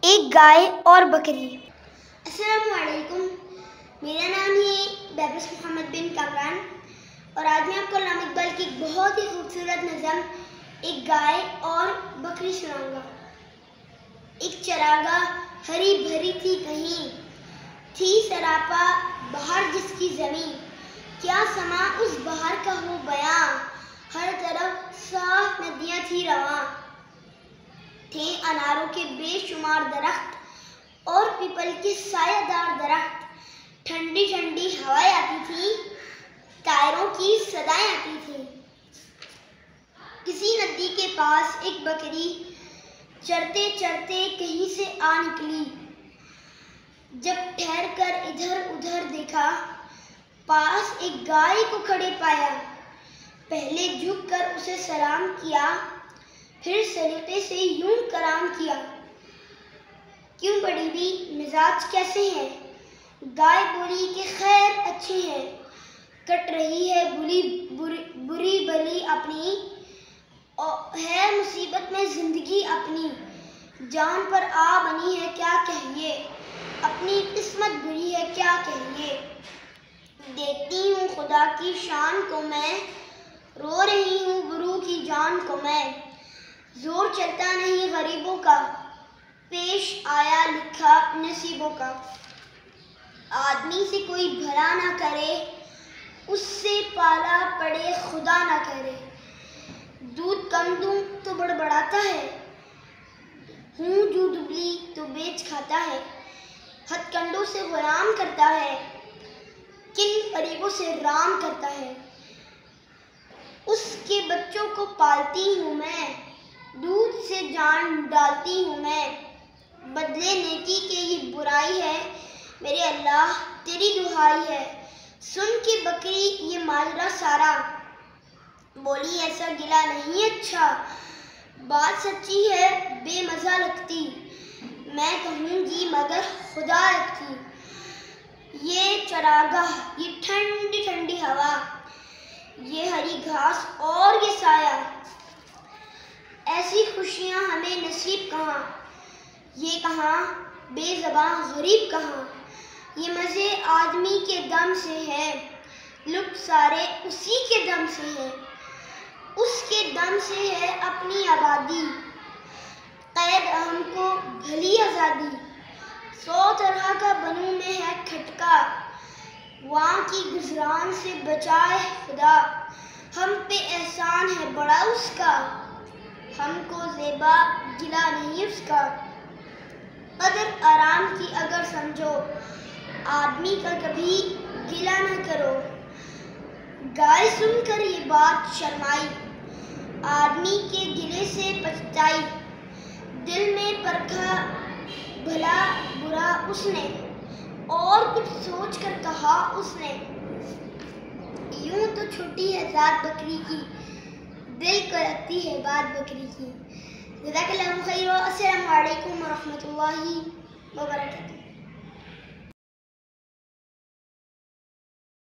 एक गाय और बकरी। अस्सलामुअलैकुम, मेरा नाम है बेबस मोहम्मद बिन कामरान और आज मैं आपको अल्लामा इकबाल की एक बहुत ही खूबसूरत नज़म एक गाय और बकरी सुनाऊंगा। एक चरागाह हरी भरी थी, कहीं थी सरापा बाहर जिसकी ज़मीं, क्या समा उस बाहर का हो बयां, हर तरफ साफ नदियाँ थी रवां, थे अनारों के बेशुमार दरख्त और पीपल के सायादार दरख्त, ठंडी ठंडी हवाएं आती थी, टायरों की सदाएं आती थी। किसी नदी के पास एक बकरी चरते चरते कहीं से आ निकली, जब ठहर कर इधर उधर देखा, पास एक गाय को खड़े पाया, पहले झुक कर उसे सलाम किया, फिर सलीके से यूं कराम किया। क्यों बड़ी भी, मिजाज कैसे हैं? गाय बोली कि खैर अच्छे हैं, कट रही है बुरी भली अपनी, है मुसीबत में जिंदगी अपनी, जान पर आ बनी है क्या कहिए, अपनी किस्मत बुरी है क्या कहिए। देखती हूँ खुदा की शान को मैं, रो रही हूँ गुरु की जान को मैं, जोर चलता नहीं गरीबों का, पेश आया लिखा नसीबों का। आदमी से कोई भला ना करे, उससे पाला पड़े खुदा ना करे, दूध कम दूं तो बड़बड़ाता है, हूँ जो दुबली तो बेच खाता है, हथकंडों से गुलाम करता है, किन फरीबों से राम करता है। उसके बच्चों को पालती हूँ मैं, दूध से जान डालती हूँ मैं, बदले नेकी के ये बुराई है, मेरे अल्लाह तेरी दुहाई है। सुन के बकरी ये माजरा सारा, बोली ऐसा गिला नहीं अच्छा, बात सच्ची है बेमज़ा लगती, मैं कहूँगी मगर खुदा रखती। ये चरागाह, ये ठंडी ठंडी हवा, ये हरी घास और ये साया, ऐसी खुशियाँ हमें नसीब कहाँ, ये कहाँ बेज़बां गरीब कहाँ। ये मज़े आदमी के दम से हैं, लुत्फ़ सारे उसी के दम से हैं, उसके दम से है अपनी आबादी, कैद हमको भली आज़ादी। 100 तरह का बनू में है खटका, वहाँ की गुज़रान से बचाए खुदा, हम पे एहसान है बड़ा उसका, हमको ज़ेबा गिला नहीं उसका। कदर आराम की अगर समझो, आदमी का कभी गिला न करो। गाय सुनकर ये बात शर्माई, आदमी के गिले से पछताई, दिल में परखा भला बुरा उसने, और कुछ सोच कर कहा उसने। यूं तो छोटी है ज़ात बकरी की, दिल को लगती है बात बकरी की। जज़ाकल्लाहु खैर। अस्सलामु अलैकुम व रहमतुल्लाहि व बरकातुहू।